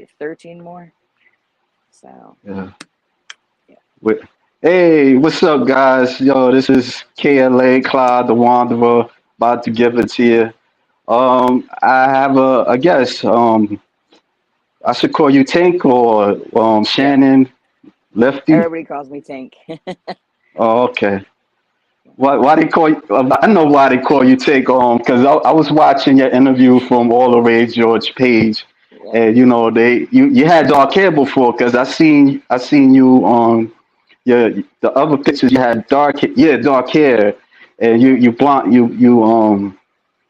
like 13 more. So Yeah. yeah. Wi- Hey, what's up, guys? Yo, this is KLA Clyde the Wanderer, about to give it to you. I have a guess. I should call you Tink or Yeah. Shannon, Lefty. Everybody calls me Tink. Oh, okay. Why they call you? I know why they call you Tink. Because I was watching your interview from All the Rage George page, Yeah. and you had dark hair before. Because I seen you on the other pictures. You had dark hair, and you blonde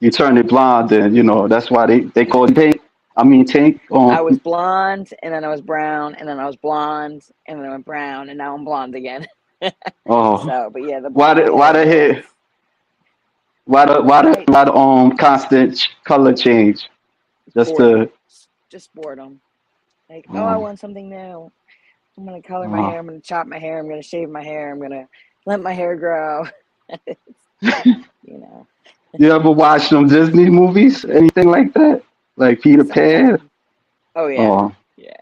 you turned it blonde, and that's why they call you Pink. I mean Tank. I was blonde, and then I was brown, and then I was blonde, and then I went brown, and now I'm blonde again. Oh, So, but yeah, the why blonde the why hair the though, hair? it's I Why the constant color change? Just boredom, to just boredom. Like, oh, I um want something new. I'm gonna color my uh, hair. I'm gonna chop my hair. I'm gonna shave my hair. I'm gonna let my hair grow. you know, you ever watch some Disney movies? Anything like that? Like Peter Pan? sometimes. Oh yeah, Oh, yeah.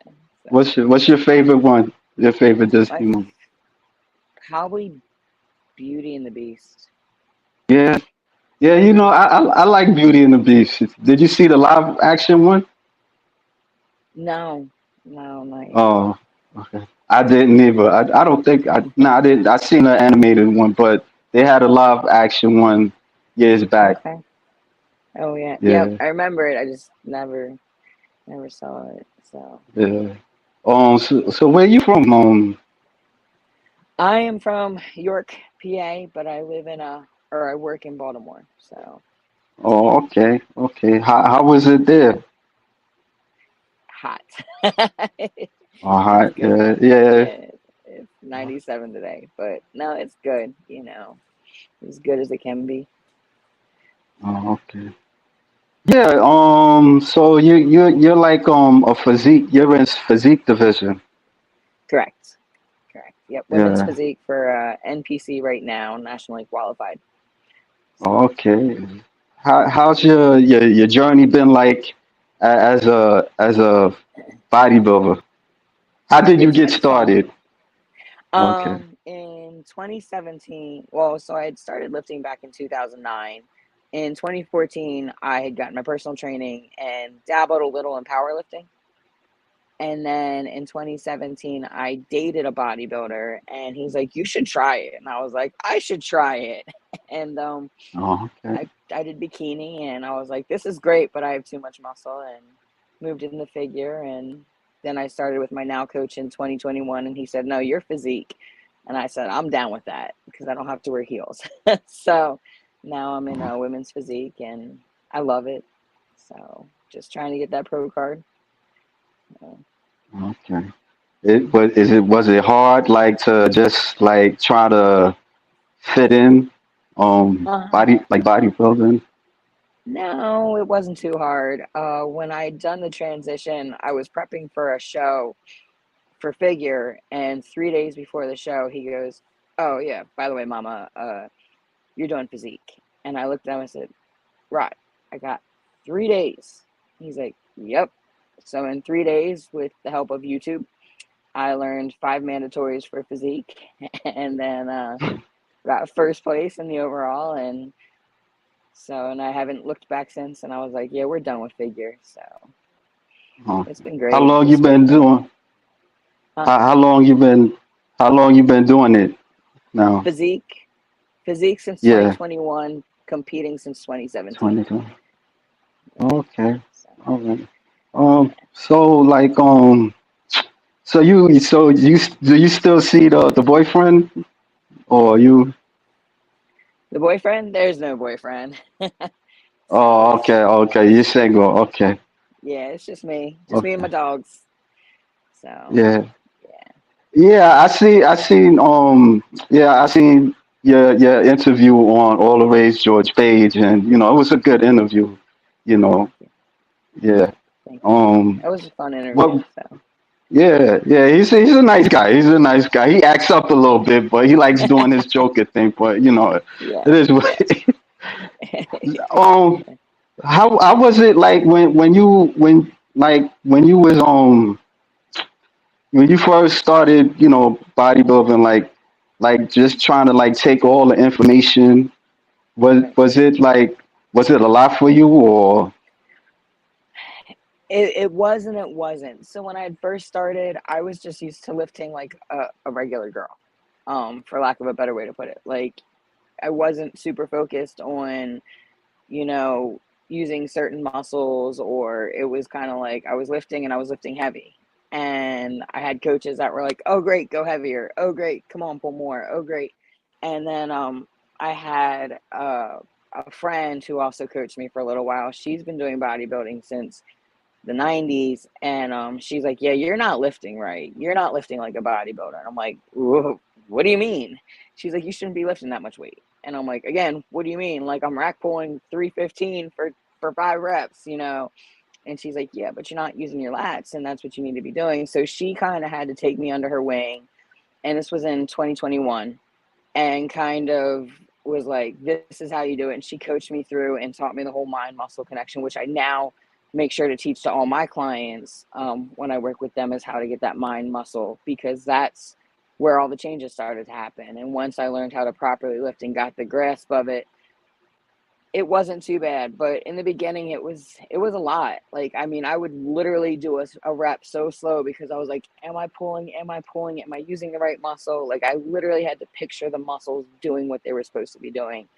So what's your favorite one? Your favorite my Disney movie? probably Beauty and the Beast. Yeah, yeah. I like Beauty and the Beast. Did you see the live action one? No, no, not yet. Oh, okay. I didn't either. I don't think I didn't. I seen an animated one, but they had a live action one years back. Okay. Oh yeah, yep. Yeah, I remember it. I just never saw it. So yeah. So where you from? I am from York, PA, but I live in or I work in Baltimore. So Oh, okay, okay. How was it there? hot. All It's right, good. yeah, yeah. Yeah, it's 97 today, but no, it's good. As good as it can be. Oh, okay. Yeah. So you're like a physique. You're in physique division. Correct. Correct. Yep. Women's Yeah. physique for NPC right now, nationally qualified. So Okay. How's your journey been like as a bodybuilder? How did you it's get been fun. started? Okay. In 2017, well, so I had started lifting back in 2009. In 2014, I had gotten my personal training and dabbled a little in powerlifting. And then in 2017, I dated a bodybuilder, and he's like, "You should try it." And I was like, "I should try it." And Oh, okay. I did bikini, and I was like, "This is great, but I have too much muscle," and moved into figure. And then I started with my now coach in 2021, and he said, "No, you're physique," and I said, "I'm down with that because I don't have to wear heels." So now I'm in Oh, a women's physique, and I love it. So just trying to get that pro card. okay. Was it hard like to just like try to fit in Uh, bodybuilding? no, it wasn't too hard. When I'd done the transition, I was prepping for a show for figure, and 3 days before the show, he goes, "Oh yeah, by the way, Mama, you're doing physique." And I looked at him and said, "Right, I got 3 days." He's like, "Yep." So in 3 days, with the help of YouTube, I learned 5 mandatories for physique, and then got first place in the overall, and I haven't looked back since. And I was like, "Yeah, we're done with figure." So Oh. it's been How great. long you Just been with doing? huh? How long you been doing it now? Physique, physique since Yeah, 2021, competing since 2017. 2020. Okay. So All right. yeah, So like so you do you still see the boyfriend or you? the boyfriend. There's no boyfriend. So Oh, it's okay, okay. You single. Okay. yeah, it's just me and my Okay. dogs. So Yeah. yeah, Yeah, I seen your interview on All the Rage George page, and it was a good interview, you know. thank you, Yeah. thank you. Um That was a fun interview. what So Yeah, yeah, he's a nice guy. He's a nice guy. He acts up a little bit, but he likes doing his Joker thing. But yeah, it is what. yeah, um, yeah. how was it like when like when you first started, bodybuilding, like just trying to like take all the information. Was Right. was it like was it a lot for you or It was and it wasn't. So when I had first started, I was just used to lifting like a regular girl, for lack of a better way to put it. Like I wasn't super focused on, you know, using certain muscles, or it was kind of like I was lifting and I was lifting heavy. And I had coaches that were like, "Oh great, go heavier. Oh great, come on, pull more. Oh great." And then I had a friend who also coached me for a little while. She's been doing bodybuilding since the 90s, and she's like, "Yeah, you're not lifting right. You're not lifting like a bodybuilder." And I'm like, "Whoa, what do you mean?" She's like, "You shouldn't be lifting that much weight." And I'm like, "Again, what do you mean? Like I'm rack pulling 315 for 5 reps, you know?" And she's like, "Yeah, but you're not using your lats, and that's what you need to be doing." So she kind of had to take me under her wing, and this was in 2021, and kind of was like, "This is how you do it." And she coached me through and taught me the whole mind muscle connection, which I now make sure to teach to all my clients, when I work with them, is how to get that mind muscle, because that's where all the changes started to happen. And once I learned how to properly lift and got the grasp of it, it wasn't too bad. But in the beginning, it was a lot. Like, I mean, I would literally do a rep so slow because I was like, am I pulling, am I pulling, am I using the right muscle? Like, I literally had to picture the muscles doing what they were supposed to be doing.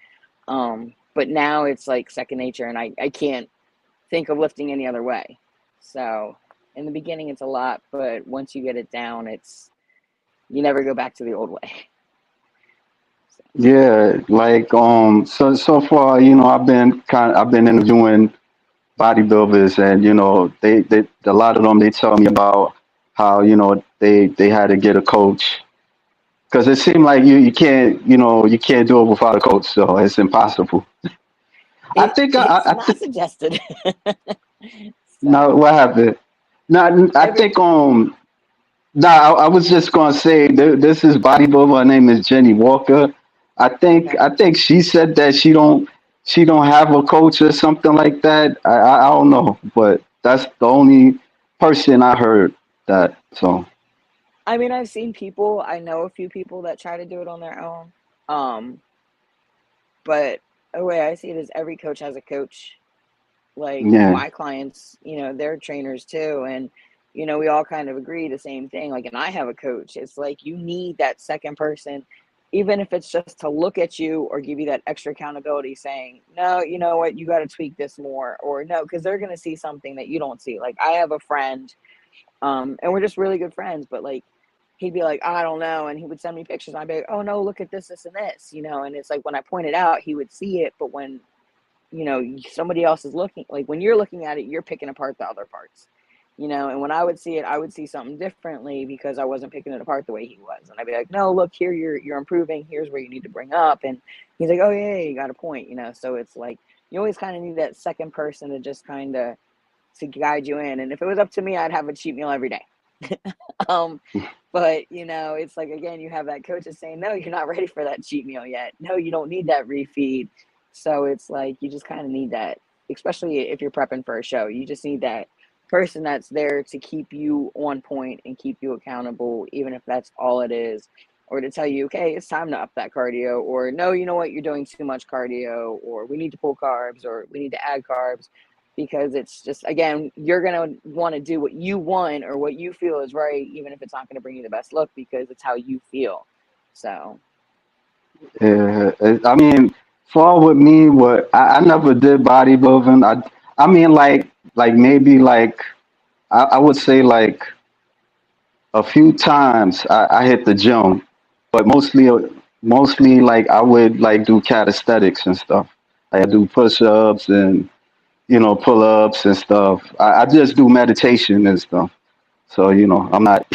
But now it's like second nature, and I can't think of lifting any other way. So in the beginning, it's a lot, but once you get it down, it's you never go back to the old way. So, yeah, like so far, I've been interviewing bodybuilders, and they a lot of them, they tell me about how they had to get a coach because it seemed like you can't do it without a coach, so it's impossible. I think it's I not think suggested. no, So what happened? No, I every think no, I was just gonna say this is bodybuilder. Her name is Jenny Walker. okay. I think she said that she don't have a coach or something like that. I don't know, but that's the only person I heard that. So I mean, I've seen people. I know a few people that try to do it on their own. Um, but the way I see it is every coach has a coach. Like yeah, my clients, they're trainers too, and we all kind of agree the same thing. Like, and I have a coach. It's like you need that second person, even if it's just to look at you or give you that extra accountability, saying, "No, you know what, you got to tweak this more," or "No," because they're going to see something that you don't see. Like, I have a friend, and we're just really good friends, but like he'd be like, "I don't know," and he would send me pictures, and I'd be like, "Oh no, look at this, this, and this," and it's like when I pointed out, he would see it, but when somebody else is looking, like when you're looking at it, you're picking apart the other parts, and when I would see it, I would see something differently because I wasn't picking it apart the way he was. And I'd be like, "No, look here, you're improving. Here's where you need to bring up." And he's like, "Oh yeah, you got a point." So it's like you always kind of need that second person to just kind of to guide you in. And if it was up to me, I'd have a cheat meal every day. um but it's like, again, you have that coach is saying, "No, you're not ready for that cheat meal yet. No, you don't need that refeed." So it's like you just kind of need that, especially if you're prepping for a show. You just need that person that's there to keep you on point and keep you accountable, even if that's all it is, or to tell you, "Okay, it's time to up that cardio," or "No, you know what, you're doing too much cardio," or "We need to pull carbs," or "We need to add carbs," because it's just, again, you're going to want to do what you want or what you feel is right, even if it's not going to bring you the best look, because it's how you feel. So yeah. I mean, for with me, what I never did bodybuilding. I mean, like maybe like I would say like a few times I hit the gym, but mostly like I would like do calisthenics and stuff. I do push-ups and pull ups and stuff. I just do meditation and stuff. So, I'm not,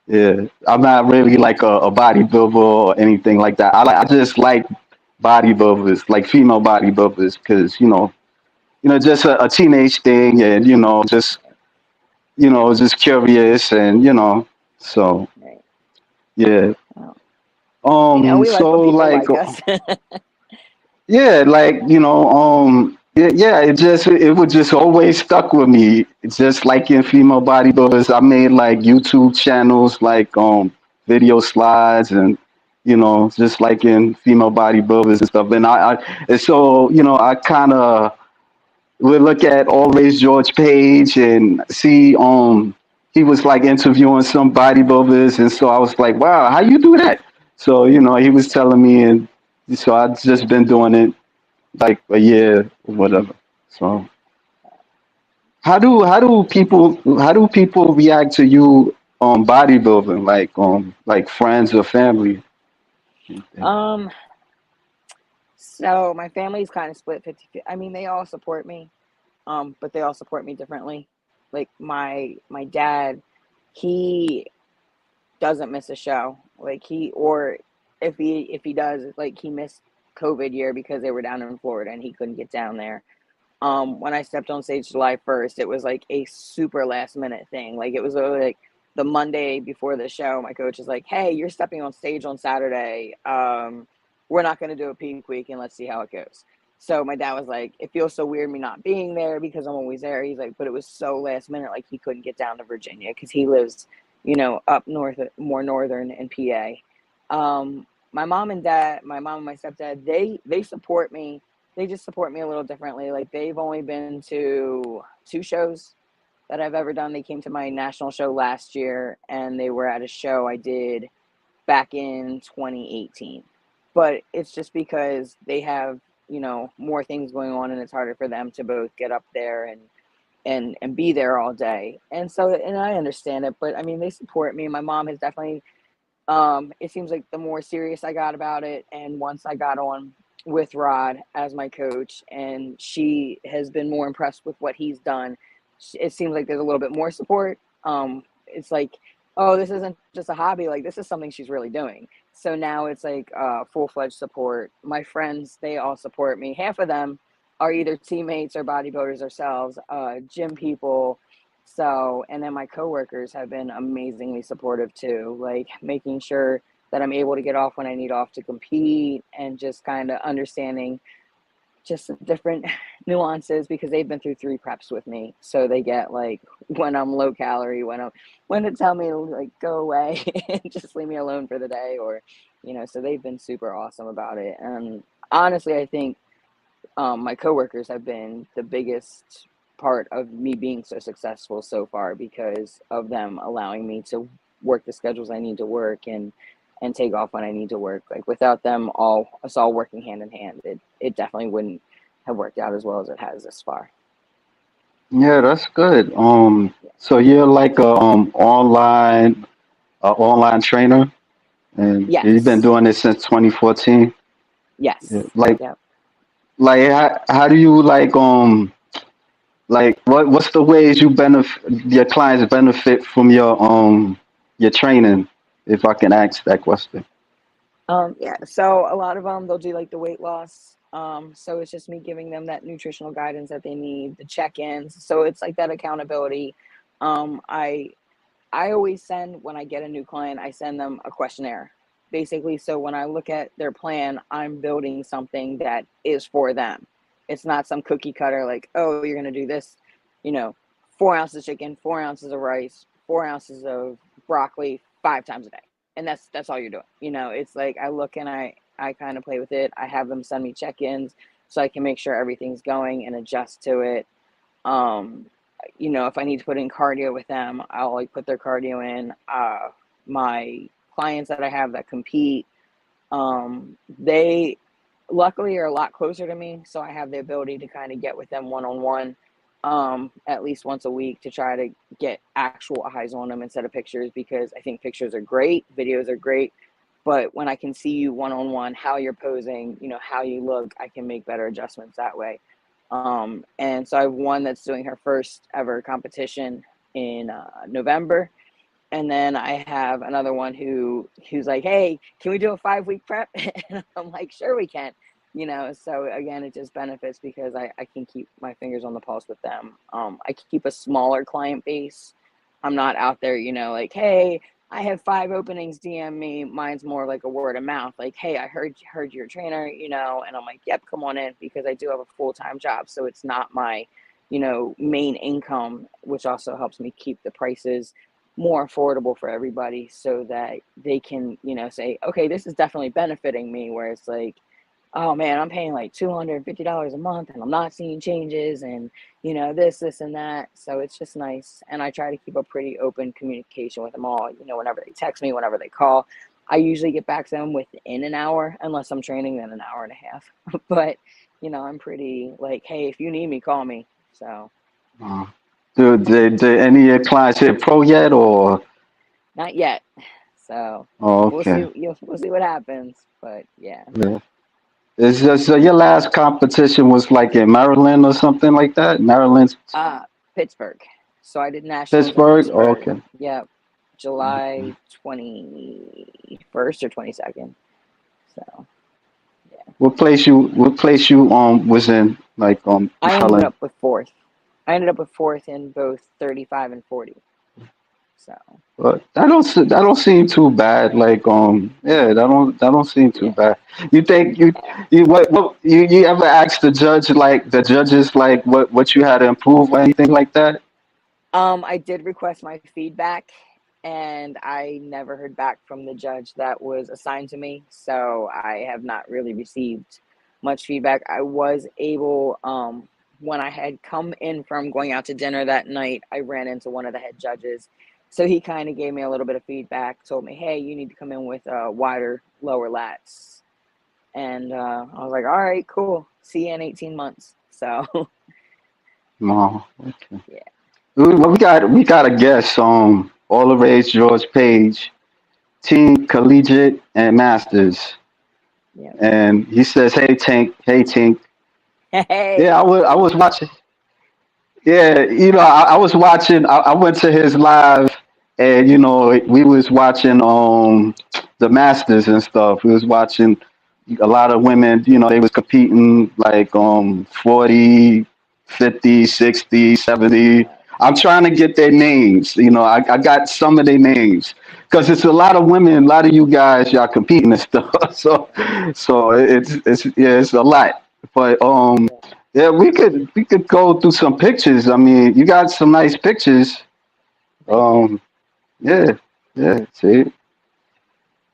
yeah, I'm not really like a bodybuilder or anything like that. I just like bodybuilders, like female bodybuilders, because, just a teenage thing and, just curious and, so, right. yeah. Well, we like when So people like, like us. yeah, like, yeah, it was just always stuck with me. It's just like in female bodybuilders, I made like YouTube channels, like video slides, and just like in female bodybuilders and stuff. And and so I kind of would look at Always George Page and see he was like interviewing some bodybuilders, and so I was like, wow, how you do that? So he was telling me, and so I've just been doing it like a year or whatever. So how do people react to you on bodybuilding, like friends or family? Um, so my family's kind of split 50. I mean, they all support me, but they all support me differently. Like my dad, he doesn't miss a show. Like or if he does, like he missed COVID year because they were down in Florida and he couldn't get down there. When I stepped on stage July 1st, it was like a super last minute thing. Like it was like the Monday before the show, my coach is like, "Hey, you're stepping on stage on Saturday. We're not going to do a peak week and let's see how it goes." So my dad was like, "It feels so weird me not being there because I'm always there." He's like, "But it was so last minute, like he couldn't get down to Virginia because he lives, up north, more northern in PA." My mom and dad, my mom and my stepdad, they support me. They just support me a little differently. Like they've only been to two shows that I've ever done. They came to my national show last year and they were at a show I did back in 2018. But it's just because they have, more things going on and it's harder for them to both get up there and be there all day. And I understand it, but I mean they support me. My mom has definitely it seems like the more serious I got about it, and once I got on with Rod as my coach, and she has been more impressed with what he's done, it seems like there's a little bit more support. It's like, oh, this isn't just a hobby, like this is something she's really doing. So now it's like full-fledged support. My friends, they all support me. Half of them are either teammates or bodybuilders ourselves, gym people. So, and then my coworkers have been amazingly supportive too, like making sure that I'm able to get off when I need off to compete and just kind of understanding just different nuances because they've been through 3 preps with me. So they get like when I'm low calorie, when to tell me like go away and just leave me alone for the day or, so they've been super awesome about it. And honestly, I think my coworkers have been the biggest part of me being so successful so far because of them allowing me to work the schedules I need to work and take off when I need to work. Like without them all working hand in hand, it definitely wouldn't have worked out as well as it has this far. Yeah, that's good. So you're like a online trainer, and you've been Yes. doing this since 2014. Yeah, Yes. like Yep. how do you like what's the ways your clients benefit from your training, if I can ask that question? Yeah, so a lot of them they'll do like the weight loss. So it's just me giving them that nutritional guidance that they need, the check-ins. So it's like that accountability. Um, I I always send when I get a new client, I send them a questionnaire. Basically, so when I look at their plan, I'm building something that is for them. It's not some cookie cutter like, oh, you're gonna do this, you know, 4 ounces of chicken, 4 ounces of rice, 4 ounces of broccoli 5 times a day. And that's all you're doing. It's like I look and I kind of play with it. I have them send me check-ins so I can make sure everything's going and adjust to it. Um, if I need to put in cardio with them, I'll like put their cardio in. My clients that I have that compete, they luckily are a lot closer to me, so I have the ability to kind of get with them one on one, at least once a week to try to get actual eyes on them instead of pictures because I think pictures are great, videos are great, but when I can see you one on one, how you're posing, how you look, I can make better adjustments that way. And so I have one that's doing her first ever competition in November. And then I have another one who's like, hey, can we do a 5 week prep? And I'm like, sure we can. So again, it just benefits because I can keep my fingers on the pulse with them. I keep a smaller client base. I'm not out there, like, hey, I have 5 openings. DM me. Mine's more like a word of mouth. Like, hey, I heard you're a trainer, and I'm like, yep, come on in, because I do have a full-time job, so it's not my, main income, which also helps me keep the prices more affordable for everybody, so that they can, say, okay, this is definitely benefiting me. Where it's like, oh man, I'm paying like $250 a month and I'm not seeing changes, and this and that. So it's just nice. And I try to keep a pretty open communication with them all. Whenever they text me, whenever they call, I usually get back to them within an hour, unless I'm training, then an hour and a half. But I'm pretty like, hey, if you need me, call me. So Uh, do any of your clients hit pro yet, or not yet. So oh, we'll see. okay? We'll see what happens. But yeah. Yeah. Is so your last competition was like in Maryland or something like that? Maryland, Pittsburgh. So I did nationals in Pittsburgh. Pittsburgh. Okay. Yep, July 21st or 22nd. So yeah, What place you? What place you was in? Like I ended Maryland. up with fourth. I ended up with fourth in both 35 and 40. So But that don't seem too bad. Like yeah, that don't seem too yeah, bad. You think yeah. you ever asked the judges like what you had to improve or anything like that? I did request my feedback, and I never heard back from the judge that was assigned to me. So I have not really received much feedback. I was able, when I had come in from going out to dinner that night, I ran into one of the head judges. So he kind of gave me a little bit of feedback, told me, hey, you need to come in with wider lower lats. And I was like, all right, cool. See you in 18 months. So No. Okay. yeah, We got a guest all the rage George Page, Team Collegiate and Masters, yeah. and he says, hey Tink. Yeah, Hey, I was watching. Yeah, I was watching. I went to his live, and we was watching the Masters and stuff. We was watching a lot of women. They was competing like 40, 50, 60, 70. I'm trying to get their names. I got some of their names because it's a lot of women. A lot of you guys, y'all competing and stuff. So it's a lot. But yeah. yeah, we could go through some pictures. I mean, you got some nice pictures. Thank you. Um, yeah, yeah. See,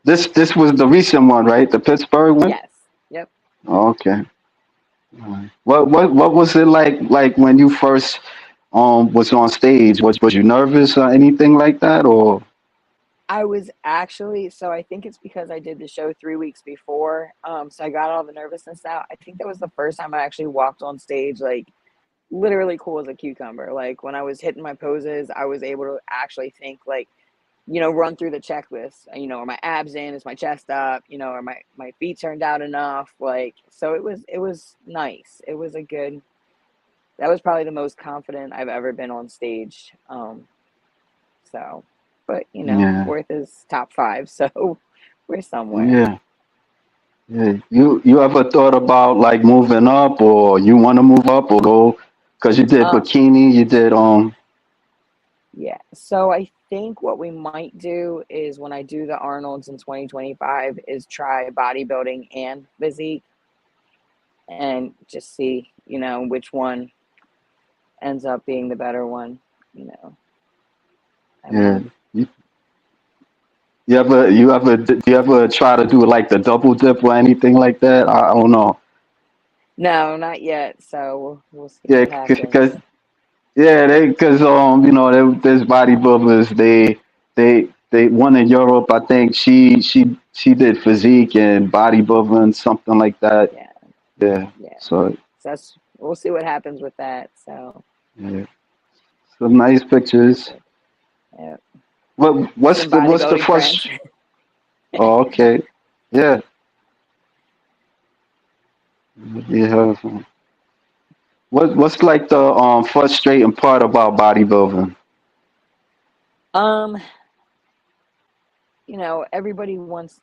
this was the recent one, right? The Pittsburgh one. Yes. Yep. Oh, okay. All right. What was it like when you first was on stage? Was you nervous or anything like that, or I was actually, so I think it's because I did the show 3 weeks before. So I got all the nervousness out. I think that was the first time I actually walked on stage, like literally cool as a cucumber. Like when I was hitting my poses, I was able to actually think, like, run through the checklist. Are my abs in? Is my chest up? Are my feet turned out enough? Like, so it was nice. It was a good. That was probably the most confident I've ever been on stage. So, but yeah, fourth is top five, so we're somewhere. yeah, yeah? You ever thought about like moving up, or you want to move up, or go? Because you did Um, bikini, you did yeah. So I think what we might do is, when I do the Arnold's in 2025, is try bodybuilding and physique, and just see, which one ends up being the better one. You know, I yeah. mean, You ever try to do like the double dip or anything like that? I don't know. no, not yet. So we'll see Yeah, what happens. because there's bodybuilders. They one in Europe. I think she did physique and bodybuilding, something like that. Yeah, Yeah. yeah. So So we'll see what happens with that. So yeah, some nice pictures. yeah, What's some the bodybuilding friends. first? Oh, okay. Yeah. Yeah. What's like the frustrating part about bodybuilding? um, everybody wants.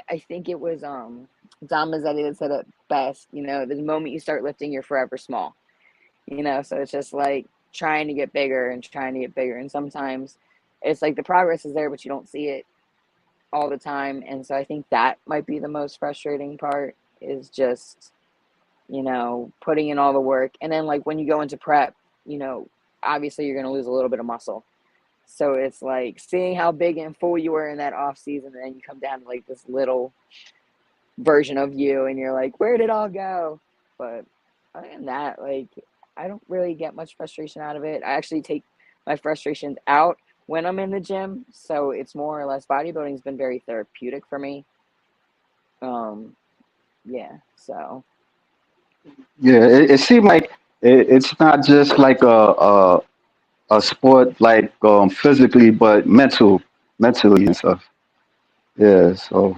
I think it was Don Mazzetti that said it best. The moment you start lifting, you're forever small. So it's just like trying to get bigger and trying to get bigger, and sometimes it's like the progress is there, but you don't see it all the time. And so I think that might be the most frustrating part, is just, putting in all the work. And then like when you go into prep, obviously you're going to lose a little bit of muscle. So it's like seeing how big and full you were in that off season, and then you come down to like this little version of you, and you're like, where did it all go? But other than that, like, I don't really get much frustration out of it. I actually take my frustrations out when I'm in the gym, so it's more or less, bodybuilding's been very therapeutic for me. Yeah, so Yeah, it seemed like it's not just like a sport like physically, but mentally and stuff. Yeah, so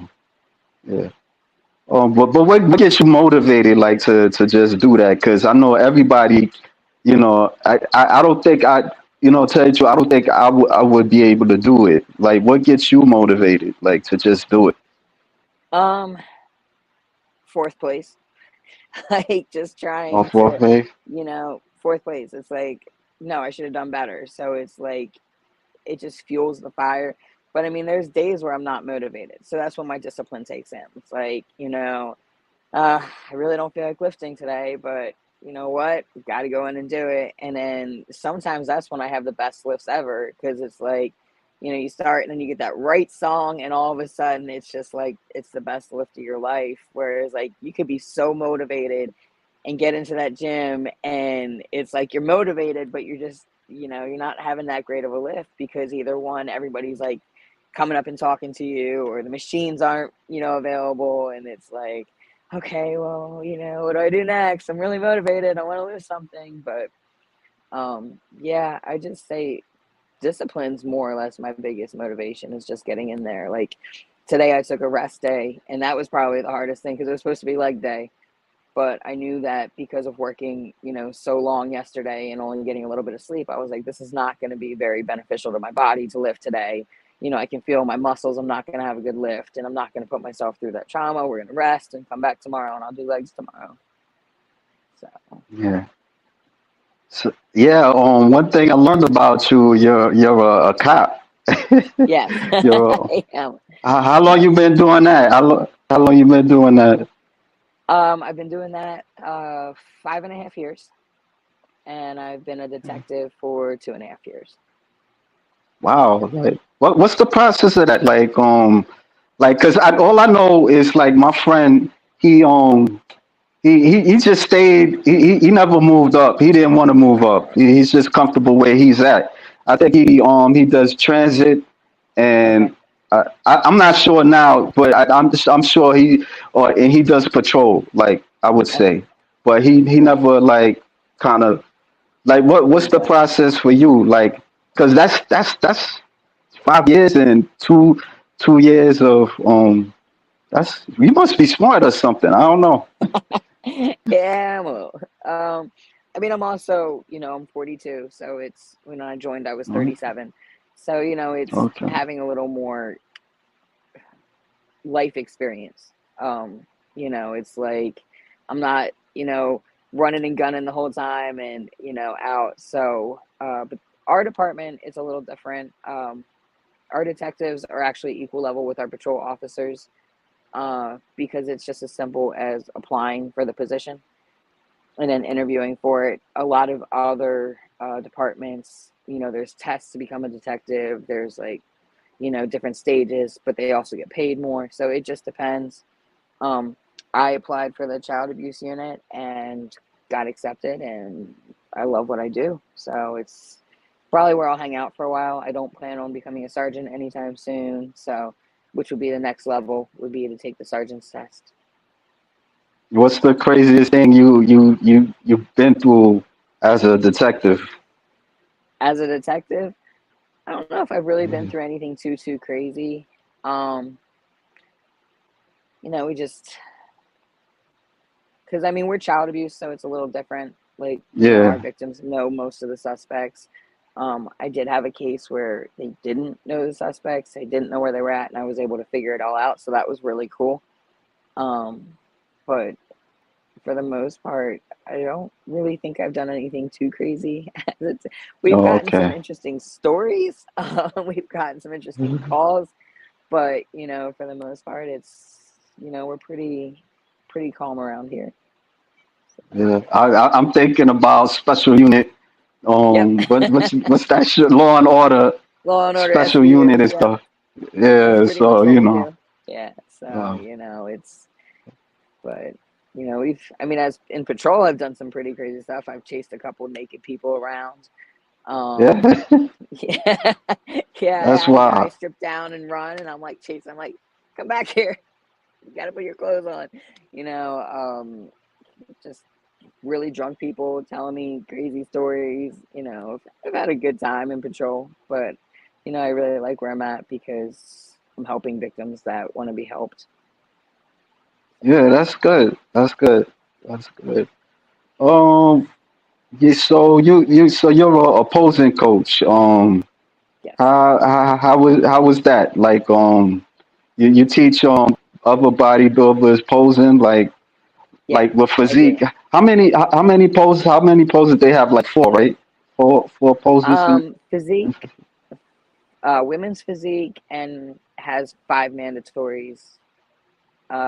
yeah. But what gets you motivated, like to just do that? Because I know everybody, I don't think tell you the truth, I don't think I would be able to do it. Like, what gets you motivated, like to just do it? um fourth place. Like just On trying fourth to, base? fourth place. It's like, no, I should have done better. So it's like it just fuels the fire. But I mean, there's days where I'm not motivated. So that's when my discipline takes in. It's like, I really don't feel like lifting today, but you know what? Got to go in and do it. And then sometimes that's when I have the best lifts ever, because it's like, you start and then you get that right song, and all of a sudden it's just like it's the best lift of your life. Whereas like you could be so motivated and get into that gym, and it's like you're motivated, but you're just, you're not having that great of a lift, because either one, everybody's like coming up and talking to you, or the machines aren't, available, and it's like, okay, well, what do I do next? I'm really motivated. I want to lose something. But yeah, I just say discipline's more or less my biggest motivation, is just getting in there. Like today I took a rest day, and that was probably the hardest thing, because it was supposed to be leg day. But I knew that because of working, so long yesterday and only getting a little bit of sleep, I was like, this is not going to be very beneficial to my body to lift today. I can feel my muscles. I'm not going to have a good lift, and I'm not going to put myself through that trauma. We're going to rest and come back tomorrow, and I'll do legs tomorrow. So, Yeah. So, yeah. One thing I learned about you, you're a cop. yes, You're I am. how long you Yes. been doing that? How long you been doing that? I've been doing that 5.5 years, and I've been a detective for 2.5 years. Wow. Like, what's the process of that? Like, cause all I know is like my friend, he he just stayed. He never moved up. He didn't want to move up. He's just comfortable where he's at. I think he does transit, Okay. and I'm not sure now, but I'm sure and he does patrol. Like I would Okay. say, but he Right. never like kind of like what's the Okay. process for you? Like, cause that's 5 years and 2 years of that's you must be smart or something. I don't know. Yeah, well, I mean, I'm also, I'm 42, so it's when I joined, I was Mhm. 37. So, it's Okay. having a little more life experience. It's like I'm not, running and gunning the whole time and, out. So, but our department is a little different. Our detectives are actually equal level with our patrol officers, because it's just as simple as applying for the position and then interviewing for it. A lot of other departments, there's tests to become a detective. There's like, different stages, but they also get paid more. So it just depends. Um, I applied for the child abuse unit and got accepted, and I love what I do. So it's probably where I'll hang out for a while. I don't plan on becoming a sergeant anytime soon. So, which would be the next level, would be to take the sergeant's test. What's the craziest thing you've been through as a detective? As a detective, I don't know if I've really been through anything too crazy. Um, we just, because I mean, we're child abuse, so it's a little different. Like, our Yeah. victims know most of the suspects. I did have a case where they didn't know the suspects, they didn't know where they were at, and I was able to figure it all out. So that was really cool. Um, but for the most part, I don't really think I've done anything too crazy. We've Oh, gotten some okay. interesting stories. We've gotten some interesting calls, but for the most part, we're pretty calm around here. Yeah, I'm thinking about Special Unit. Yep. What's that shit? Law and Order, Law and Order Special SVU. Unit and Yep. stuff. That's Yeah, pretty much so what we do. Yeah. So, uh, but I mean, as in patrol, I've done some pretty crazy stuff. I've chased a couple naked people around. Um, yeah, yeah, yeah. I that's had a guy wild. strip down and run, and I'm like chasing. I'm like, come back here. You got to put your clothes on. You know, just really drunk people telling me crazy stories. I've had a good time in patrol, but I really like where I'm at because I'm helping victims that want to be helped. Yeah, that's good. That's good. That's good. Um, yeah, so you're a opposing coach. Yes. How was that? Like, you teach other bodybuilders posing, Yeah, with I do. physique. How many poses they have? Like four, right? Four poses. Physique, women's physique, and has five mandatories.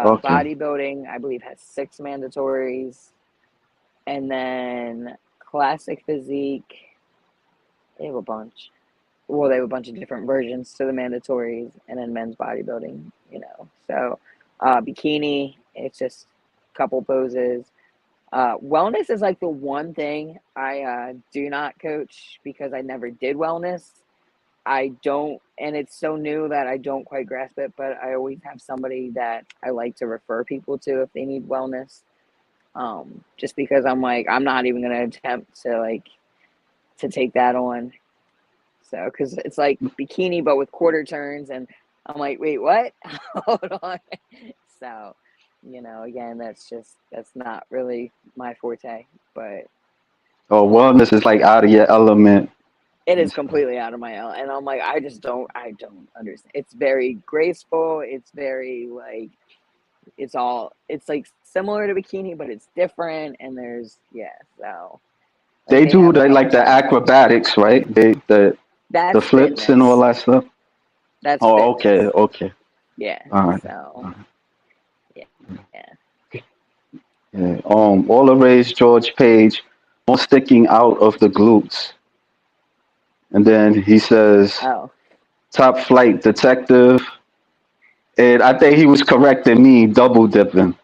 Okay. Bodybuilding, I believe, has six mandatories, and then classic physique, they have a bunch. Well, they have a bunch of different versions to the mandatories, and then men's bodybuilding. So bikini, it's just a couple poses. Wellness is like the one thing I do not coach because I never did wellness. I don't, and it's so new that I don't quite grasp it, but I always have somebody that I like to refer people to if they need wellness. Just because I'm like, I'm not even going to attempt to take that on. So, because it's like bikini, but with quarter turns, and I'm like, wait, what? Hold on. So, again, that's not really my forte, but Oh, wellness is like out of your element it and is stuff. completely out of my element. And I'm like, I don't understand. It's very graceful. It's very like, it's like similar to bikini, but it's different. And yeah, so like They they do have a the couple like the classes. acrobatics, right? The That's flips and all fitness. that stuff. That's Oh, okay, fitness. okay. Yeah. All right. So, All right. yeah. Yeah. All the raised George Page, more sticking out of the glutes, and then he says, Oh. "Top flight detective," and I think he was correcting me, double dipping.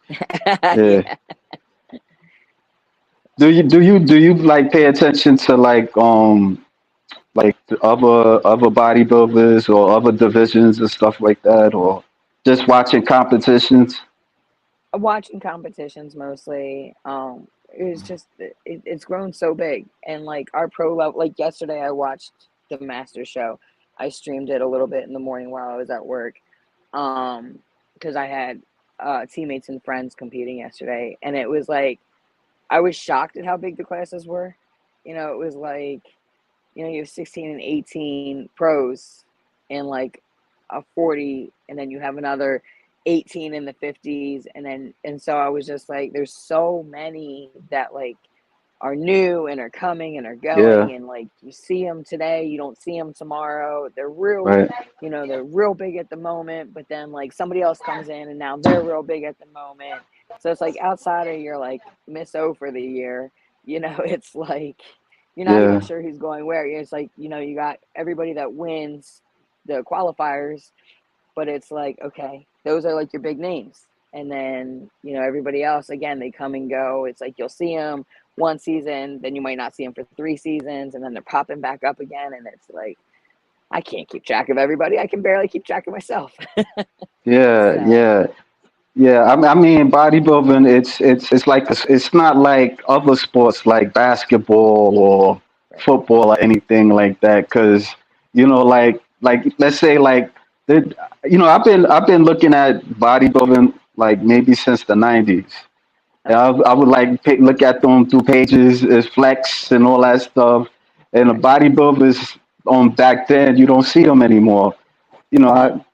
Yeah. Yeah. Do you like pay attention to like the other bodybuilders or other divisions and stuff like that, or just watching competitions? Watching competitions mostly. It's grown so big, and like our pro level. Like yesterday, I watched the Master Show. I streamed it a little bit in the morning while I was at work, um, because I had teammates and friends competing yesterday, and it was like I was shocked at how big the classes were. It was like you have 16 and 18 pros and like a 40, and then you have another 18 in the 50s, and so I was just like, there's so many that like are new and are coming and are Yeah, going, and like you see them today, you don't see them tomorrow. They're real, right. they're real big at the moment, but then like somebody else comes in and now they're real big at the moment. So it's like outside of your like Miss O for the year, it's like you're not even Yeah, sure who's going where. It's like, you got everybody that wins the qualifiers, but it's like, okay, those are like your big names. And then, everybody else, again, they come and go. It's like you'll see them one season, then you might not see them for 3 seasons, and then they're popping back up again. And it's like, I can't keep track of everybody. I can barely keep track of myself. yeah, So, yeah. Yeah, I mean, bodybuilding. It's like it's not like other sports like basketball or right. football or anything like that. Because like let's say like the, I've been looking at bodybuilding like maybe since the '90s. And Okay. I would like look at them through pages, as flex and all that stuff. And the Right. bodybuilders on back then, you don't see them anymore.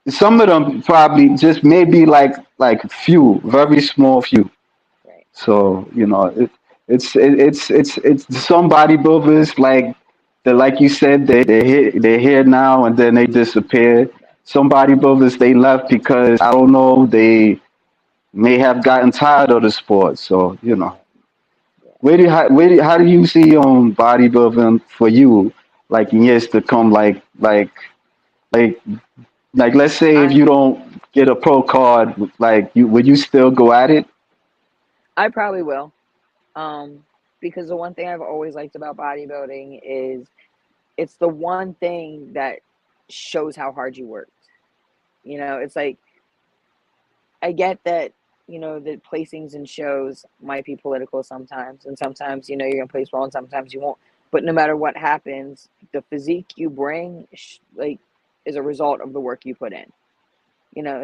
Some of them probably just maybe like few, very small few. So it's some bodybuilders like like you said they're here now and then they disappear. Some bodybuilders they left because I don't know they may have gotten tired of the sport. So how do you see bodybuilding for you like in years to come like like let's say if I you don't get a pro card like you would you still go at it? I probably will. Because the one thing I've always liked about bodybuilding is it's the one thing that shows how hard you worked. It's like I get that, the placings in shows might be political sometimes, and sometimes, you're gonna place well, and sometimes you won't. But no matter what happens, the physique you bring, like, is a result of the work you put in.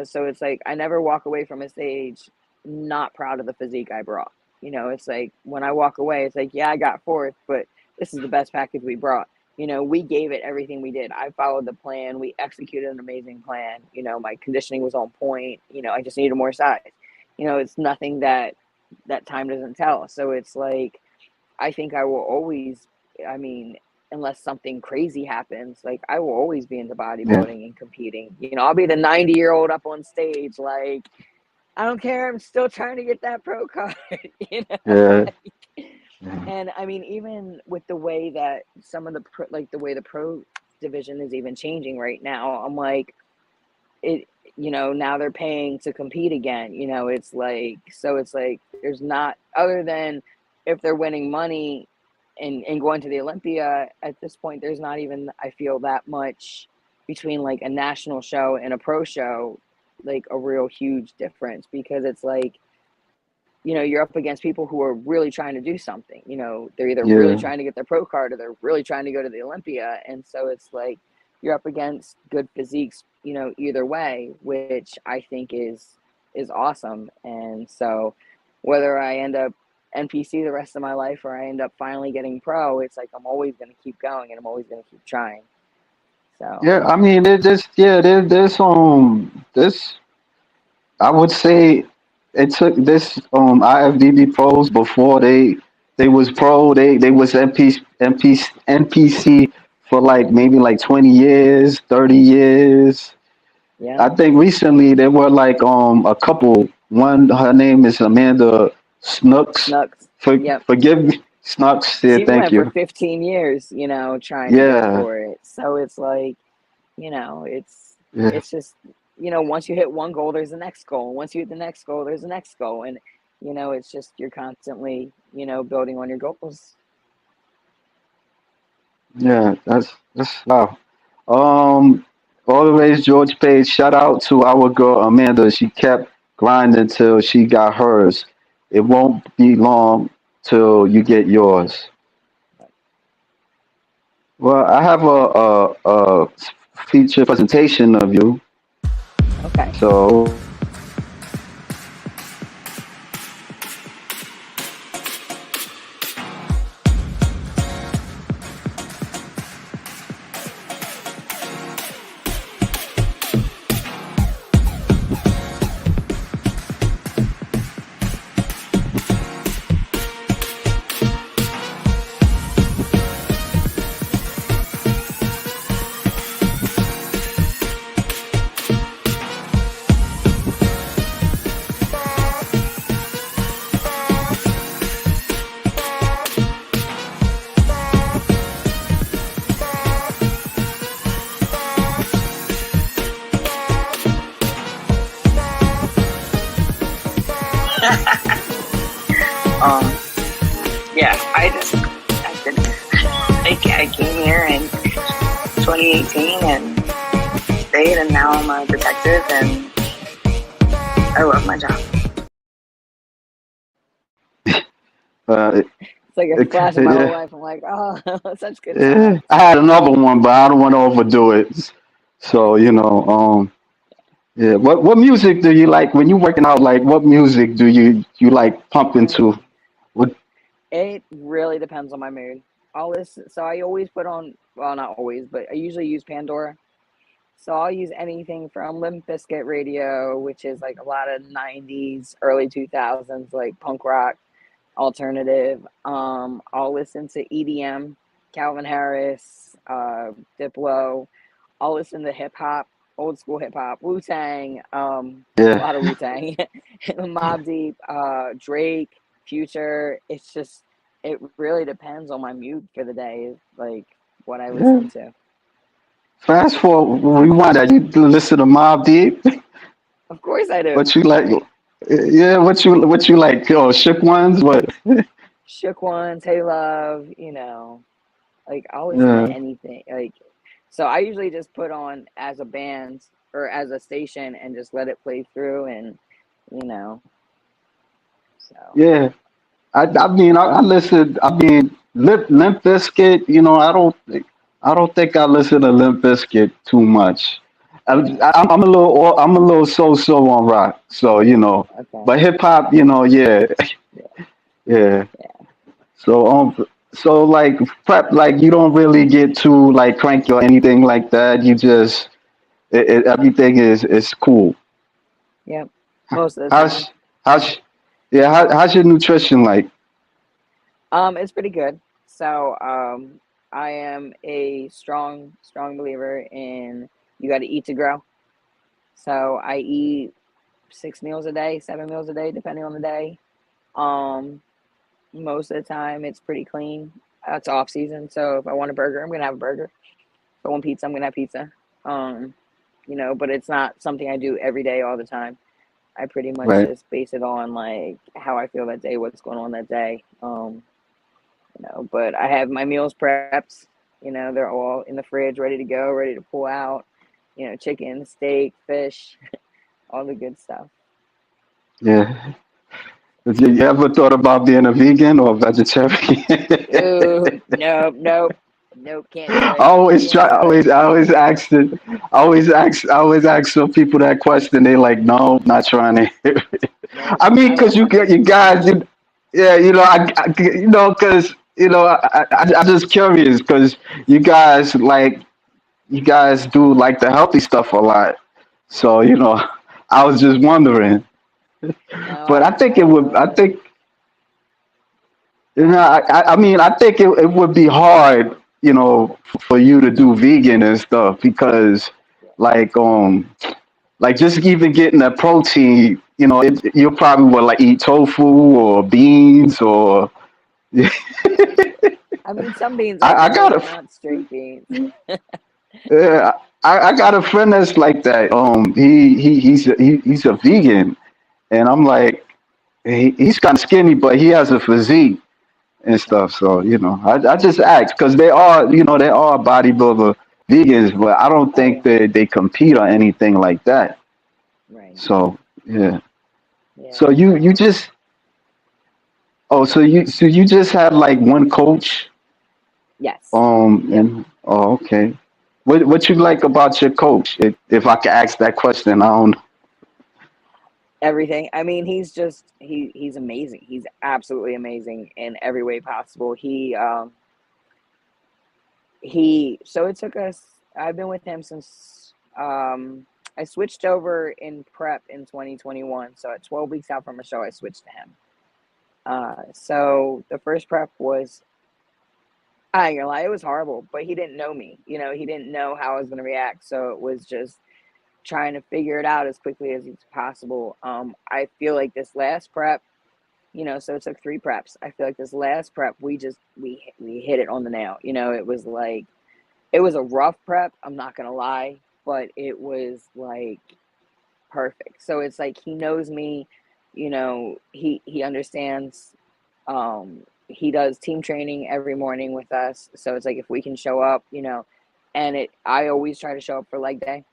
So it's like I never walk away from a stage not proud of the physique I brought. It's like when I walk away, it's like, yeah, I got fourth, but this is the best package we brought. We gave it everything we did. I followed the plan. We executed an amazing plan. My conditioning was on point. I just needed more size. It's nothing that time doesn't tell. So it's like I think I will always, I mean, unless something crazy happens, like I will always be into Yeah, bodybuilding and competing. I'll be the 90-year-old up on stage, like, I don't care. I'm still trying to get that pro card, yeah, like, yeah. and I mean, even with the way that some of the like the way the pro division is even changing right now, I'm like, it, now they're paying to compete again. It's like, so it's like, there's not, other than if they're winning money and going to the Olympia at this point, there's not even, I feel, that much between like a national show and a pro show, like a real huge difference, because it's like, you're up against people who are really trying to do something. They're either really Yeah. trying to get their pro card or they're really trying to go to the Olympia. And so it's like you're up against good physiques, either way, which I think is awesome. And so whether I end up NPC the rest of my life or I end up finally getting pro, it's like I'm always going to keep going and I'm always going to keep trying. So Yeah, I mean, there's this. I would say it took this IFBB pros before they was pro. They was NPC for like maybe like 20 years, 30 years. yeah, I think recently there were like a couple. One her name is Amanda Snooks. Snooks. Yep. Forgive me, Snooks. Yeah, She thank went for you. 15 years, trying to go Yeah, for it. So it's like, it's yeah. just, once you hit one goal, there's the next goal. Once you hit the next goal, there's the next goal. And, it's just you're constantly, building on your goals. Yeah, that's wow. Um, always George Page. Shout out to our girl Amanda. She kept grinding till she got hers. It won't be long till you get yours. Well, I have a feature presentation of you. Okay. So Um, yeah, I didn't, I came here in 2018 and stayed, and now I'm a detective, and I love my job. uh, It's like a flash of my whole yeah, life. I'm like, oh, such good yeah. times. I had another one, but I don't want to overdo it. So yeah. What music do you like when you working out? Like, what music do you like pump into? What? It really depends on my mood. I'll listen. So I always put on, well, not always, but I usually use Pandora. So I'll use anything from Limp Bizkit radio, which is like a lot of 90s, early 2000s, like punk rock. alternative. I'll listen to EDM, Calvin Harris, Diplo. I'll listen to hip hop, old school hip hop, Wu Tang, a Yeah. lot of Wu Tang, Mob Deep, Drake, Future. It's just, it really depends on my mood for the day, like what I Yeah. listen to. Fast forward, rewind that. You listen to Mob Deep. Of course I do. What you like? Yeah. What you like? Oh, shook ones. What? Shook Ones, Hey Love, like I'll listen to Yeah. anything. Like, so I usually just put on as a band or as a station and just let it play through, and you know, so Yeah. I listen. I mean, Limp Bizkit. I don't think I listen to Limp Bizkit too much. yeah, I'm a little so on rock. So okay, but hip hop. Yeah, yeah, yeah. yeah. So like prep, like you don't really get too like cranky or anything like that. You just everything is cool. Yep, most of the time. How's how's yeah? How's your nutrition like? It's pretty good. So, I am a strong believer in you got to eat to grow. So I eat 6 meals a day, 7 meals a day, depending on the day. Um, Most of the time, it's pretty clean. It's off season, so if I want a burger, I'm gonna have a burger. If I want pizza, I'm gonna have pizza. Um, but it's not something I do every day all the time. I pretty much Right. just base it on like how I feel that day, what's going on that day. But I have my meals prepped. They're all in the fridge, ready to go, ready to pull out. Chicken, steak, fish, all the good stuff. Yeah. Have you ever thought about being a vegan or a vegetarian? Ooh, nope, nope, nope, can't do I it. always try. Can't do it. I always ask it. I always ask some people that question. They like, no, not trying to. Nope, I mean, I because won't. you guys, yeah, because I just curious because you guys do like the healthy stuff a lot. So I was just wondering. No, But I think I it don't would. I really. think Go ahead. I mean, I think it would be hard, for you to do vegan and stuff because, like, like just even getting that protein, you probably would like eat tofu or beans or. I mean, some beans I I can got eat, a, not straight beans. yeah, I got a friend that's like that. He's a vegan, and I'm like, he's kind of skinny, but he has a physique and Okay. stuff. So I just asked because they are bodybuilder vegans, but I don't Oh think yeah. they compete or anything like that. Right. So yeah. So Yeah. you just so you just have like one coach, Yes. Yep. and okay. What you like about your coach? If I could ask that question, I don't. Everything. I mean, he's amazing. He's absolutely amazing in every way possible. He so it took us. I've been with him since I switched over in prep in 2021. So at 12 weeks out from a show, I switched to him. So the first prep was, I ain't gonna lie, it was horrible, but he didn't know me. He didn't know how I was gonna react. So it was just trying to figure it out as quickly as it's possible. I feel like this last prep, so it took 3 preps. I feel like this last prep, we hit it on the nail. It was like it was a rough prep. I'm not gonna lie, but it was like perfect. So it's like he knows me. He understands. He does team training every morning with us. So it's like if we can show up, and I always try to show up for leg day,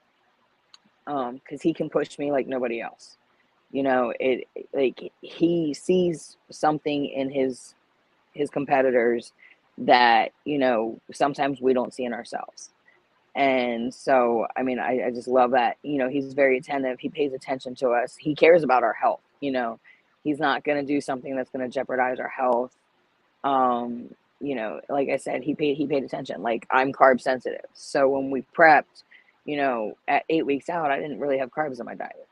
because he can push me like nobody else. It like he sees something in his competitors that sometimes we don't see in ourselves. And so, I mean, I just love that. He's very attentive. He pays attention to us. He cares about our health. He's not going to do something that's going to jeopardize our health. Like I said, he paid attention. Like, I'm carb sensitive. So when we prepped, at 8 weeks out, I didn't really have carbs in my diet.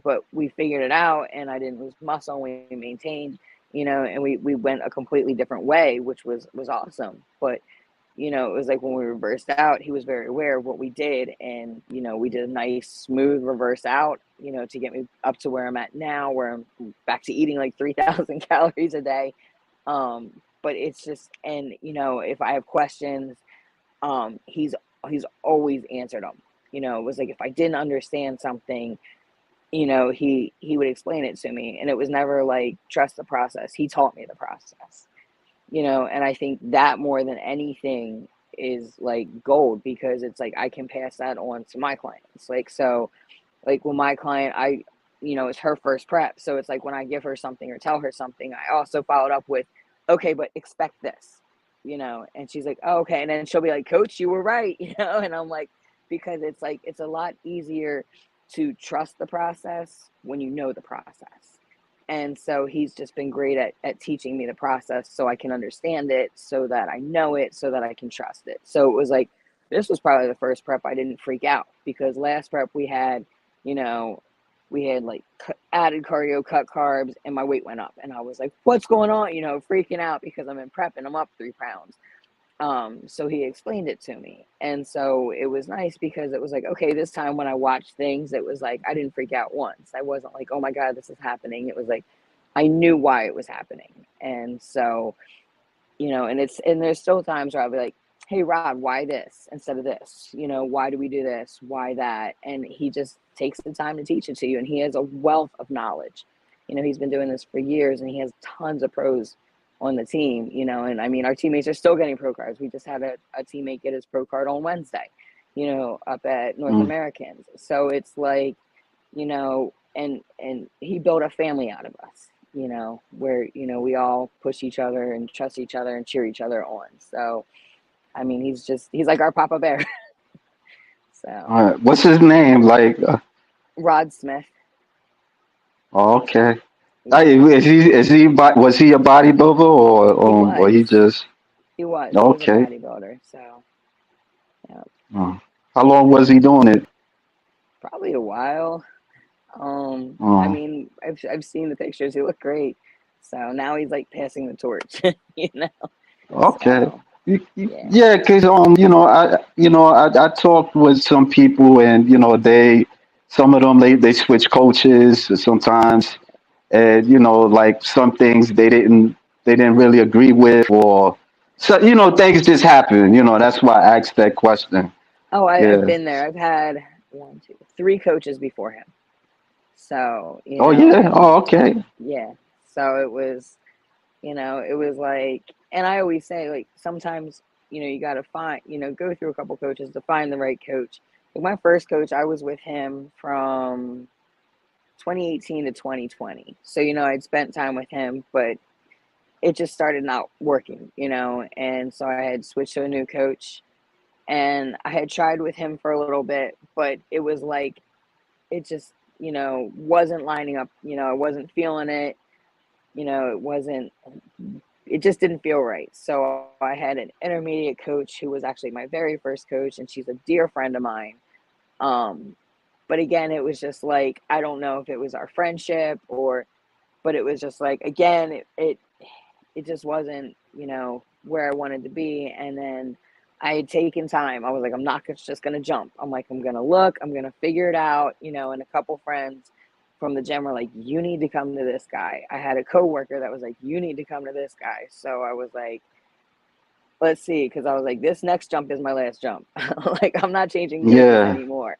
But we figured it out, and I didn't lose muscle, and we maintained. and we went a completely different way, which was awesome. But it was like when we reversed out, he was very aware of what we did, and we did a nice smooth reverse out, to get me up to where I'm at now, where I'm back to eating like 3,000 calories a day. But it's just, and if I have questions, he's always answered them. It was like if I didn't understand something, he would explain it to me, and it was never like trust the process. He taught me the process. And I think that more than anything is like gold, because it's like I can pass that on to my clients. Like, so, like, when my client, it's her first prep, so it's like when I give her something or tell her something, I also followed up with, okay, but expect this, and she's like, oh, okay, and then she'll be like, coach, you were right. And I'm like, because it's like it's a lot easier to trust the process when you know the process. And so he's just been great at teaching me the process, so I can understand it, so that I know it, so that I can trust it. So it was like, this was probably the first prep I didn't freak out, because last prep you know, we had like added cardio, cut carbs, and my weight went up. And I was like, what's going on? Freaking out because I'm in prep and I'm up 3 pounds. So he explained it to me. And so it was nice, because it was like, okay, this time when I watched things, it was like, I didn't freak out once. I wasn't like, oh my God, this is happening. It was like, I knew why it was happening. And so, and there's still times where I'll be like, hey, Rod, why this instead of this? Why do we do this? Why that? And he just takes the time to teach it to you. And he has a wealth of knowledge. He's been doing this for years, and he has tons of pros on the team, and I mean, our teammates are still getting pro cards. We just had a teammate get his pro card on Wednesday, up at North Mm. Americans. So it's like, and he built a family out of us, where, we all push each other and trust each other and cheer each other on. So, I mean, he's like our Papa Bear. So, All right. What's his name? Like, Rod Smith. oh, okay. Yeah, Was he a bodybuilder, he or he was. just He was a okay? bodybuilder. So, yeah, Uh, how long was he doing it? probably a while. I Oh, mean, I've seen the pictures. He looked great. So now he's like passing the torch, you know. okay. So yeah. Yeah, because I talked with some people, and some of them they switch coaches sometimes, and like some things they didn't really agree with, or so things just happen. That's why I asked that question. Oh, I've Yeah. been there. I've had one, two, three coaches before him. So Oh yeah. and Oh okay. yeah. So it was like, and I always say, like, sometimes you got to find, go through a couple coaches to find the right coach. Like, my first coach, I was with him from 2018 to 2020. So I'd spent time with him, but it just started not working, and so I had switched to a new coach, and I had tried with him for a little bit, but it was like it just, wasn't lining up, I wasn't feeling it, it wasn't, it just didn't feel right. So I had an intermediate coach who was actually my very first coach, and she's a dear friend of mine. Um, but again, it was just like, I don't know if it was our friendship, but it was just like, again, it just wasn't, where I wanted to be. And then I had taken time. I was like, I'm not just going to jump. I'm like, I'm going to look, I'm going to figure it out, and a couple friends from the gym were like, you need to come to this guy. I had a coworker that was like, you need to come to this guy. So I was like, let's see. Cause I was like, this next jump is my last jump. Like, I'm not changing coaches Yeah. anymore,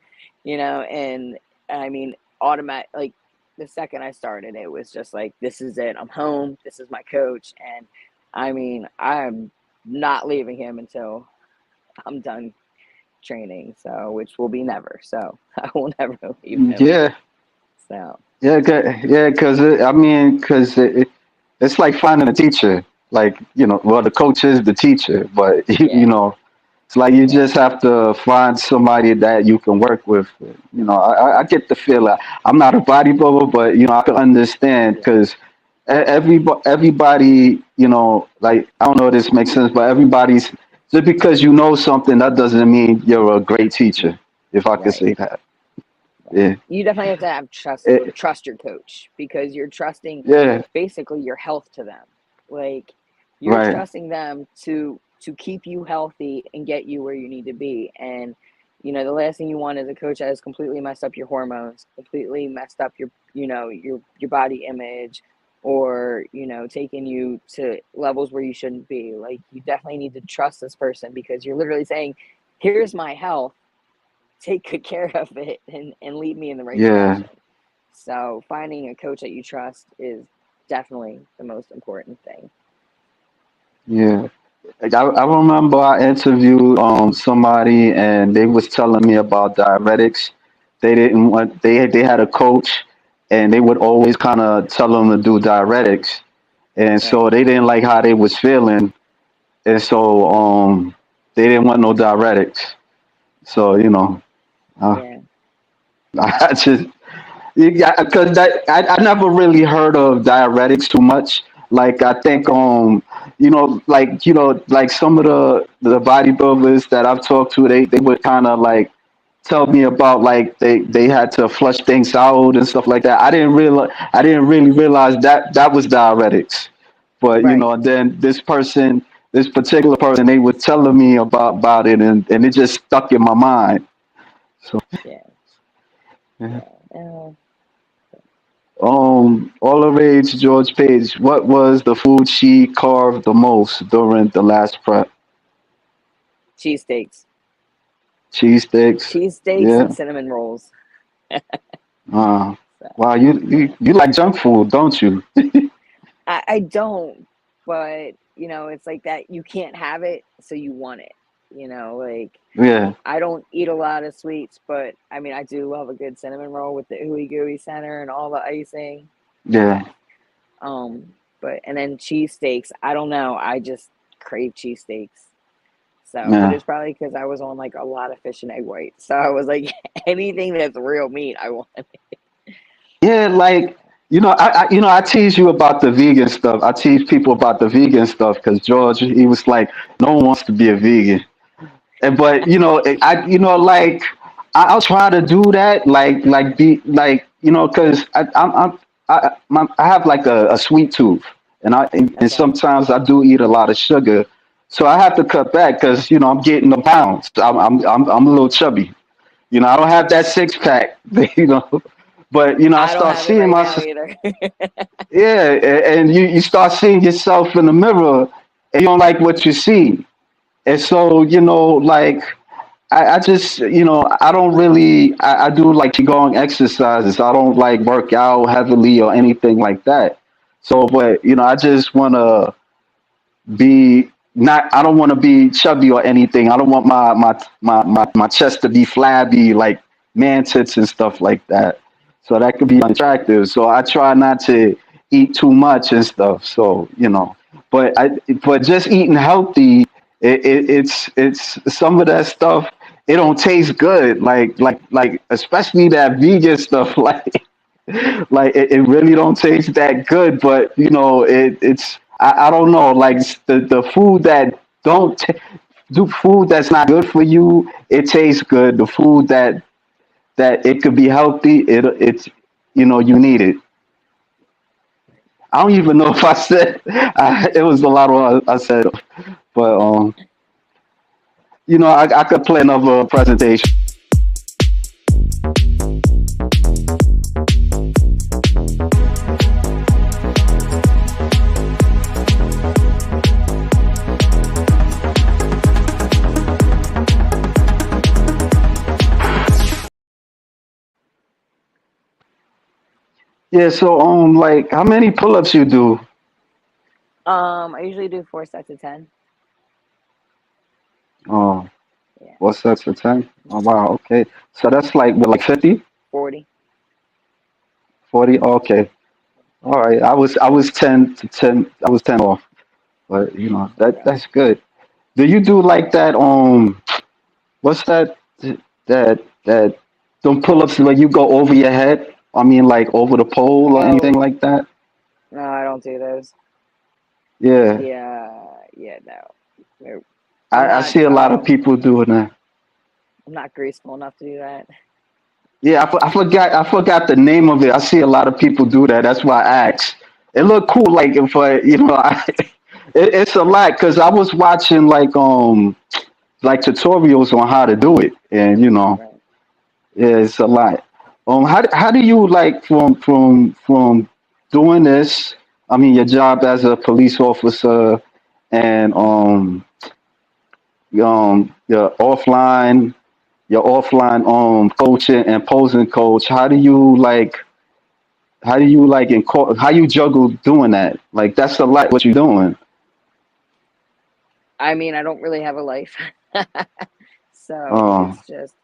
and I mean, automatic, like, the second I started, it was just like, this is it. I'm home. This is my coach. And I mean, I'm not leaving him until I'm done training. So, which will be never. So I will never leave him. Yeah. So Yeah. Yeah. Because because it's like finding a teacher. Like well, the coach is the teacher, but yeah, it's like you yeah, just have to find somebody that you can work with. I get the feel. I'm not a bodybuilder, but I can understand yeah, because everybody, like I don't know if this makes sense, but everybody's just because you know something that doesn't mean you're a great teacher. If I could right, say that. Yeah. You definitely have to have It, trust your coach, because you're trusting yeah. basically your health to them. Like, you're Right. trusting them to keep you healthy and get you where you need to be. And the last thing you want is a coach that has completely messed up your hormones, completely messed up your body image, or taking you to levels where you shouldn't be. Like, you definitely need to trust this person, because you're literally saying, here's my health, take good care of it, and lead me in the right Yeah. direction. So finding a coach that you trust is definitely the most important thing. Yeah. Like, I remember I interviewed somebody and they was telling me about diuretics. They didn't want they had a coach and they would always kind of tell them to do diuretics, and Right. so they didn't like how they was feeling, and so they didn't want no diuretics. So uh, Yeah. I just yeah, because I never really heard of diuretics too much. Like I think Okay. like some of the bodybuilders that I've talked to, they would kind of like tell me about like they had to flush things out and stuff like that. I didn't really realize that that was diuretics. But Right. then this particular person, they were telling me about it, and it just stuck in my mind. So Yeah. yeah. Yeah. All of age George Page, what was the food she carved the most during the last prep? Cheesesteaks. Cheesesteaks. Cheesesteaks and Yeah. cinnamon rolls. Uh, So, wow, you like junk food, don't you? I don't, but it's like that. You can't have it, so you want it. Like, Yeah. I don't eat a lot of sweets, but I mean, I do love a good cinnamon roll with the ooey gooey center and all the icing. Yeah. Um, and then cheesesteaks. I don't know. I just crave cheesesteaks. So, but Yeah. it's probably because I was on like a lot of fish and egg whites. So I was like, anything that's real meat, I want. Yeah, like I tease you about the vegan stuff. I tease people about the vegan stuff because George, he was like, no one wants to be a vegan. And but I like I'll try to do that like be like because I have like a sweet tooth, and Okay. sometimes I do eat a lot of sugar, so I have to cut back because I'm getting the pounds. I'm a little chubby. I don't have that six pack. you know but I I don't start have it seeing right now myself. either. Yeah, and you start seeing yourself in the mirror and you don't like what you see. And so, like I just, I don't really, I do like qigong exercises. I don't like work out heavily or anything like that. So, but, I just want to be not, I don't want to be chubby or anything. I don't want my chest to be flabby like man tits and stuff like that. So that could be unattractive. So I try not to eat too much and stuff. So, but just eating healthy, it's some of that stuff. It don't taste good, like especially that vegan stuff. Like it really don't taste that good. But it's I don't know. Like the food that don't t- do food that's not good for you, it tastes good. The food that it could be healthy, it's you need it. I don't even know if I said it was a lot of what I said, but I could play another presentation. Yeah, so like how many pull-ups you do? I usually do 4 sets of 10. Oh, Yeah. what's that for 10? Oh wow, okay. So that's like what, like 50, 40. 40? Okay. All right. I was 10 to 10. I was 10 off. But Okay. that's good. Do you do like that what's that some pull-ups where you go over your head? I mean like over the pole or anything Oh, like that? no, I don't do those. Yeah. Yeah. Yeah. No. No. I'm I not. see a lot of people doing that. I'm not graceful enough to do that. Yeah, I forgot the name of it. I see a lot of people do that. That's why I asked. It looked cool, like if it's a lot because I was watching like tutorials on how to do it, and Right. yeah, it's a lot. How do you like from doing this? I mean, your job as a police officer and your offline coaching and posing coach. How you juggle doing that? Like that's a lot what you're doing. I mean, I don't really have a life. So Uh, it's just,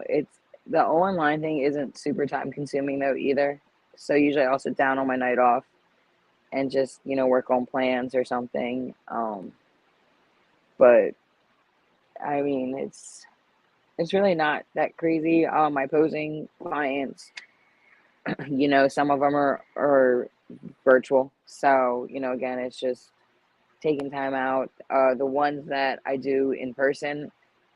it's the online thing isn't super time consuming though either. So usually I'll sit down on my night off and just, work on plans or something. But I mean, it's really not that crazy. My posing clients, some of them are virtual. So, again, it's just taking time out. The ones that I do in person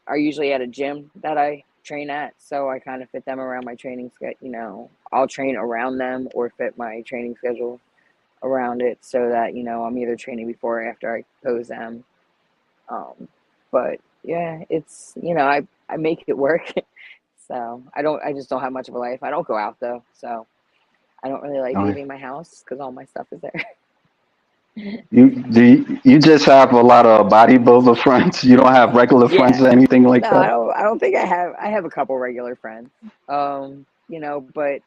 are usually at a gym that I train at. So I kind of fit them around my training schedule. I'll train around them or fit my training schedule around it so that, I'm either training before or after I pose them. Um, but yeah, I make it work. So I just don't have much of a life. I don't go out though. So I don't really like uh, leaving my house because all my stuff is there. you just have a lot of bodybuilder friends. You don't have regular friends Yeah. or anything like No, I that. don't I don't think I have a couple regular friends. But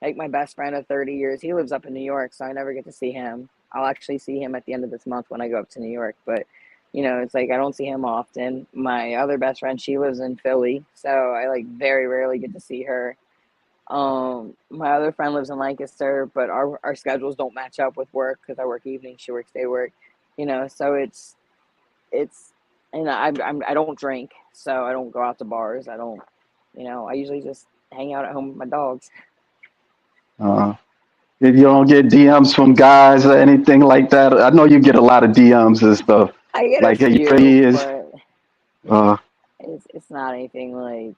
like my best friend of 30 years, he lives up in New York, so I never get to see him. I'll actually see him at the end of this month when I go up to New York, but it's like I don't see him often. My other best friend, she lives in Philly, so I like very rarely get to see her. My other friend lives in Lancaster, but our schedules don't match up with work because I work evenings, she works day work. So it's I don't drink, so I don't go out to bars. I don't, I usually just hang out at home with my dogs. Uh, if you don't get DMs from guys or anything like that, I know you get a lot of DMs and stuff. I get a Like, hey, you few, pretty is. but Uh, it's not anything like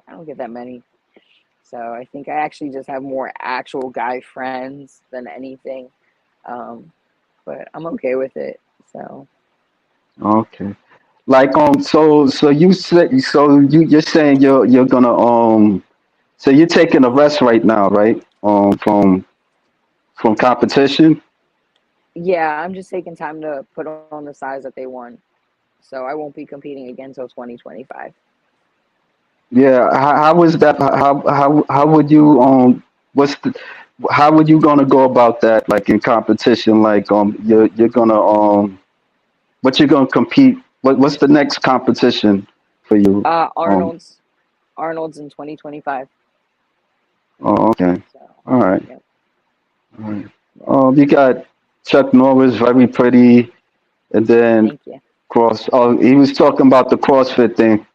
I don't get that many. So I think I actually just have more actual guy friends than anything. Um, but I'm okay with it. So okay. Like so you're saying you're gonna so you're taking a rest right now, right? From competition. yeah, I'm just taking time to put on the size that they want. So I won't be competing again until 2025. Yeah. How was that? How would you what's the how would you gonna go about that? Like in competition, like you're gonna what you gonna compete? What's the next competition for you? Um. Arnold's in 2025. Oh, okay. So All right. yep, All right. yep. You got Chuck Norris, very pretty, and then Thank you. cross. Oh, he was talking about the CrossFit thing.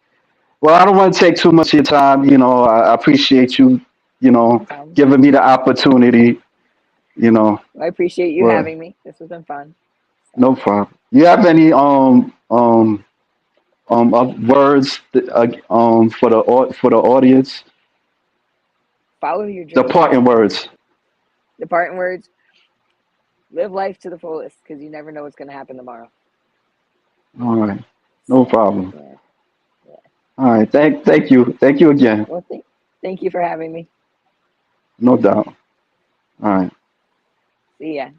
Well, I don't want to take too much of your time. I appreciate you, No problem. giving me the opportunity. You know, I appreciate you well, having me. This has been fun. So no problem. You have any words for the audience? follow your The dreams. parting words. The parting words: live life to the fullest because you never know what's going to happen tomorrow. All right, no So problem. yeah, yeah. All right, thank you again. Well, thank you for having me. No doubt. All right. See ya.